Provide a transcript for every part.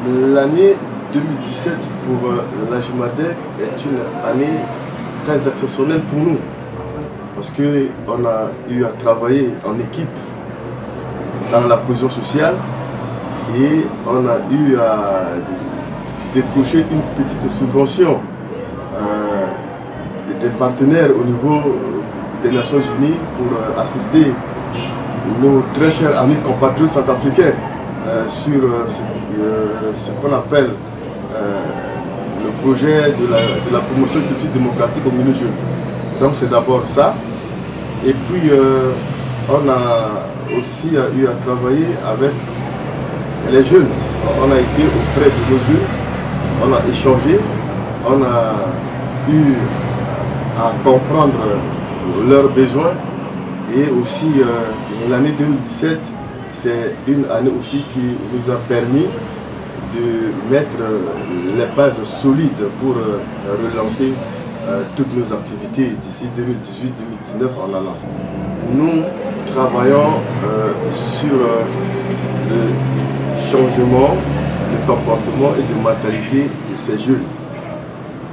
L'année 2017 pour la JMADEC est une année très exceptionnelle pour nous parce qu'on a eu à travailler en équipe dans la cohésion sociale et on a eu à décrocher une petite subvention des partenaires au niveau des Nations Unies pour assister nos très chers amis compatriotes centrafricains sur ce qu'on appelle le projet de la promotion de culture démocratique au milieu jeune. Donc c'est d'abord ça. Et puis on a aussi eu à travailler avec les jeunes. On a été auprès de nos jeunes, on a échangé, on a eu à comprendre leurs besoins. Et aussi l'année 2017, c'est une année aussi qui nous a permis de mettre les bases solides pour relancer toutes nos activités d'ici 2018-2019 en allant. Nous travaillons sur le changement de comportement et de mentalité de ces jeunes.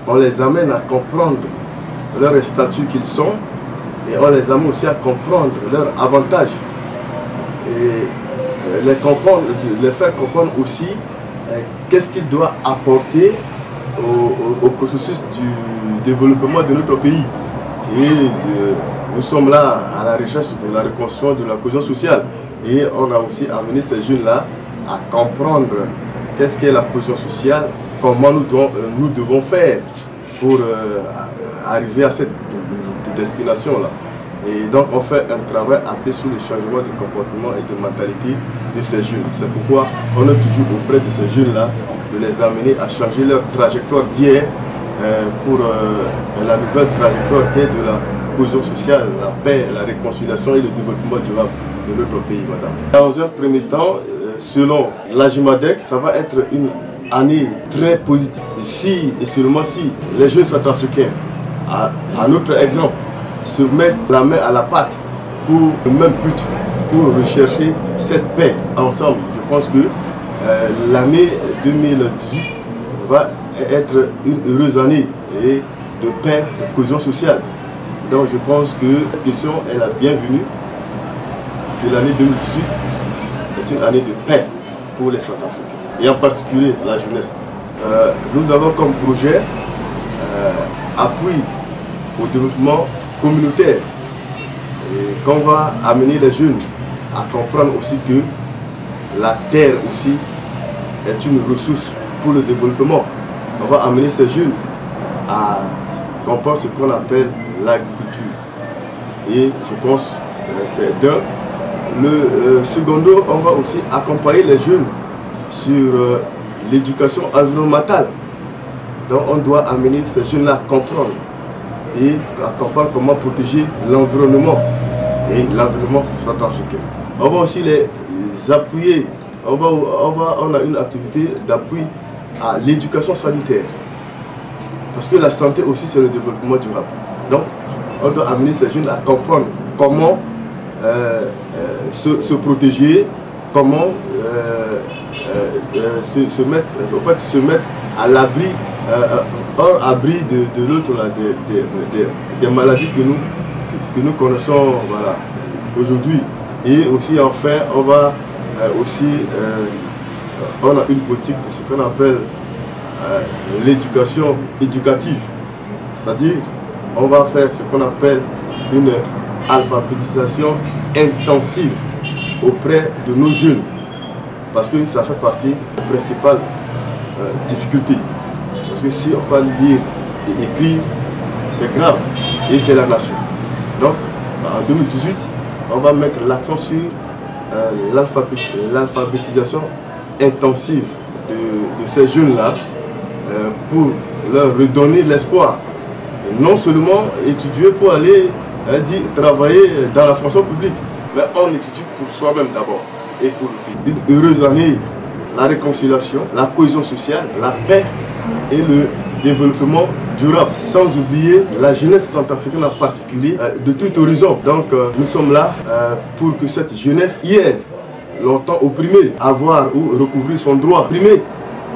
On les amène à comprendre leur statut qu'ils sont et on les amène aussi à comprendre leurs avantages et les faire comprendre aussi qu'est-ce qu'ils doivent apporter au processus du développement de notre pays. Et nous sommes là à la recherche de la reconstruction de la cohésion sociale. Et on a aussi amené ces jeunes-là à comprendre qu'est-ce qu'est la cohésion sociale, comment nous devons faire pour arriver à cette destination-là. Et donc on fait un travail axé sur le changement de comportement et de mentalité de ces jeunes. C'est pourquoi on est toujours auprès de ces jeunes-là, de les amener à changer leur trajectoire d'hier pour la nouvelle trajectoire qui est de la cohésion sociale, la paix, la réconciliation et le développement durable de notre pays, madame. Dans un premier temps, selon la JMADEC, ça va être une année très positive. Si et seulement si les jeunes centrafricains, à notre exemple, se mettent la main à la pâte pour le même but, pour rechercher cette paix ensemble. Je pense que l'année 2018 va être une heureuse année et de paix, de cohésion sociale. Donc je pense que cette question est la bienvenue, que l'année 2018 est une année de paix pour les Centrafricains et en particulier la jeunesse. Nous avons comme projet appui au développement communautaire et qu'on va amener les jeunes à comprendre aussi que la terre aussi est une ressource pour le développement. On va amener ces jeunes à comprendre ce qu'on appelle l'agriculture. Et je pense que c'est d'un. Le secondo, on va aussi accompagner les jeunes sur l'éducation environnementale. Donc on doit amener ces jeunes-là à comprendre et à comprendre comment protéger l'environnement et l'environnement centrafricain. On va aussi les appuyer. On a une activité d'appui à l'éducation sanitaire. Parce que la santé aussi c'est le développement durable. Donc on doit amener ces jeunes à comprendre comment se protéger, comment se mettre à l'abri, hors abri de l'autre, des maladies que nous connaissons voilà, aujourd'hui. Et aussi enfin on va on a une politique de ce qu'on appelle l'éducation éducative. C'est-à-dire on va faire ce qu'on appelle une alphabétisation intensive auprès de nos jeunes. Parce que ça fait partie des principales difficultés. Parce que si on peut lire et écrire, c'est grave et c'est la nation. Donc en 2018, on va mettre l'accent sur l'alphabétisation intensive de ces jeunes-là pour leur redonner l'espoir. Non seulement étudier pour aller travailler dans la fonction publique, mais on étudie pour soi-même d'abord et pour le pays. Une heureuse année, la réconciliation, la cohésion sociale, la paix et le développement durable, sans oublier la jeunesse centrafricaine en particulier de tout horizon. Donc nous sommes là pour que cette jeunesse, hier longtemps opprimée, avoir ou recouvrir son droit, opprimé,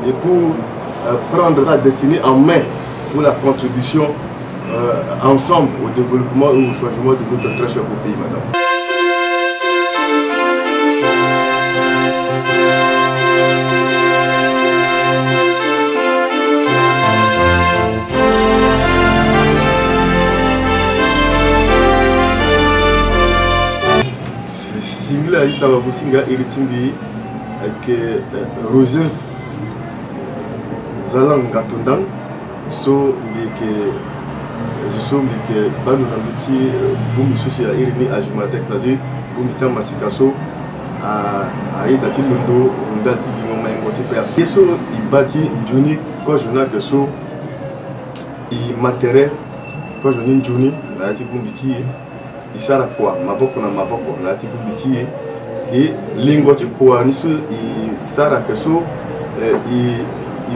et pour prendre la destinée en main pour la contribution ensemble au développement et au changement de notre très cher pays, madame. Single ayi tababu singa iritimbi ke Rosens zalang gatundang so mbike so mbike banu na biti bumi sosi ya irini ajumatek, c'est-à-dire bumi tama masikaso ayi dati londo ngati bingoma ngoti pe yeso ibati njuni ko jona ke so I matériel ko joni njuni na ati bumi ti isara kwa maboko na maboko na ati bumi ti et lingoti kwa niso isara ke so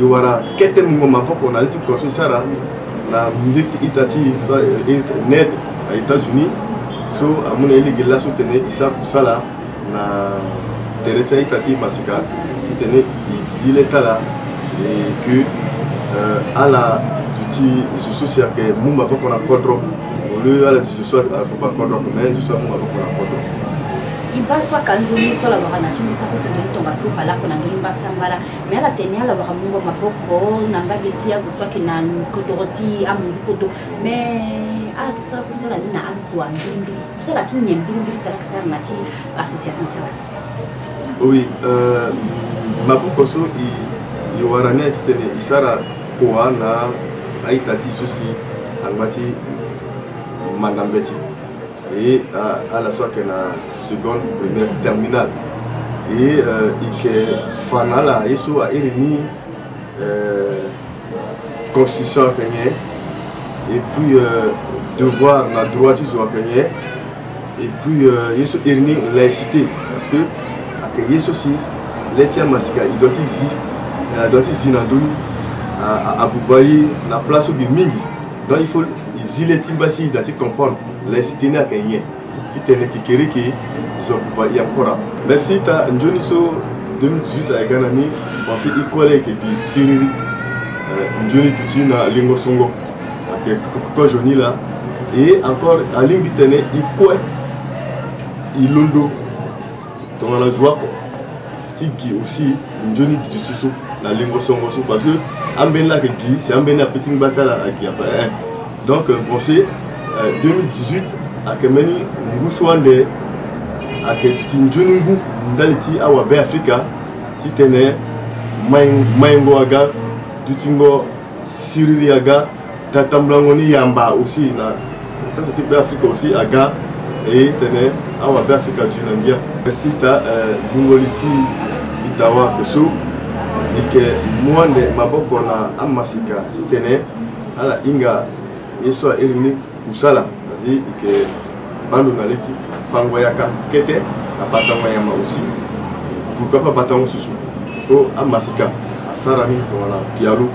iwara kete mungo mapoko na liti kwa so isara na mbiti itati so net à États-Unis so amuna ili gila so tene isa kusala na teresa itati masika qui tene izile tala et que à la duti je suis que mumba poko na kodro au lieu à la je suis pas kodro mais je suis mumba poko na kodro iba soit kanzoni soit la bana chimbi sa ko se ndonto ngaso pala ko na ndimba sambala mais ala tenia la bana mungo mapoko na mbageti ya zo soit que na kodoroti amuzu kodo mais ala kisa ko sala dina azwa ndimbi sala tinye mbili sala kisa na chi association tira. Oui, mapoko so I warane tene isara ko na aitati sosi angmati mandambeti et à la soirée na seconde première terminale et ike fanala yeso a irini constitution kenye et puis devoir na droit tu zo kenye et puis yeso irini laïcité parce que ak yeso si letia masika idoti zi na doni a bubayi na place bi mingi donc il faut zile timbati dati comprendre laïcité n'a qu'un si tu n'es que qui pas y encore. Merci ta njoni so 2018 à Ganani pensez école que bi siri njoni tuti na lingo songo avec ko joni là et encore à lingi tene iko ilondo to na joie ko ti qui aussi njoni tuti so na lingo songo so parce que ambena que gi c'est ambena petit batala qui après donc pensez 2018 akemeni nguswande aketuti njunungu ndaliti awa be Africa titene maingo aga tutingo siriri aga tatamblangoni yamba aussi na ça c'était be Africa aussi aga et tene awa be Africa tunangia sita bungoliti titawa keso ike mwande maboko na amasika titene ala inga yeso elini kusala c'est-à-dire que bando na leti fango yaka kete na batango yama aussi pourquoi pas batango susu so amasika asara ni to na pialo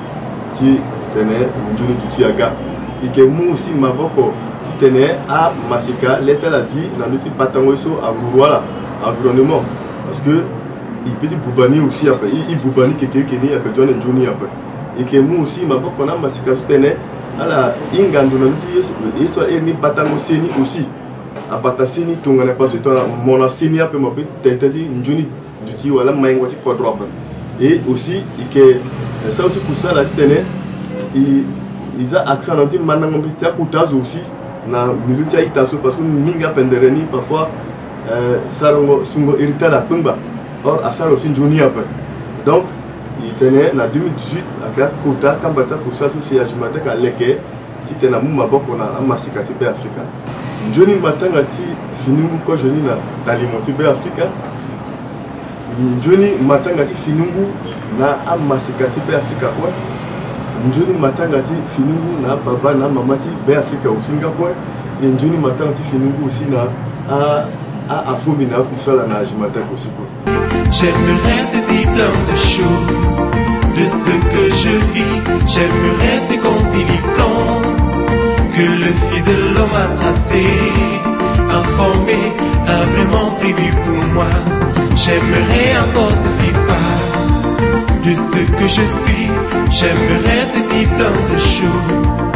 ti tene njuni tuti aga ike mu aussi maboko ti tene a masika leta lazi na leti batango so amurwala environnement parce que il petit boubani aussi après il boubani quelqu'un ni après donne njuni après ike mu aussi maboko na masika tene ala ingando na mti yeso eni batango seni aussi abata seni tongana pas to mona seni ape mape tentati njuni duti wala maingo ti ko droit et aussi ike ça aussi pour ça la tene ils a accent na dit manango petit akutazo aussi na militi itaso parce que minga pendereni parfois sarongo sungo irita la pemba or asaro aussi njuni ape donc il tenait en 2018 à Kota Kambata pour ça aussi à Jumatek à Leke si tu es na muma boko na amasika tipe Africa Johnny matanga ti finungu ko Johnny na talimoti be Africa Johnny matanga ti finungu na amasika tipe Africa quoi Johnny matanga ti finungu na baba na mama ti be Africa au Singapore et Johnny matanga ti finungu aussi na a afomina pour ça la na Jumatek aussi quoi. J'aimerais te dire plein de choses de ce que je vis. J'aimerais te conter l'histoire que le Fils de l'homme a tracé, a formé, a vraiment prévu pour moi. J'aimerais encore te faire part de ce que je suis. J'aimerais te dire plein de choses,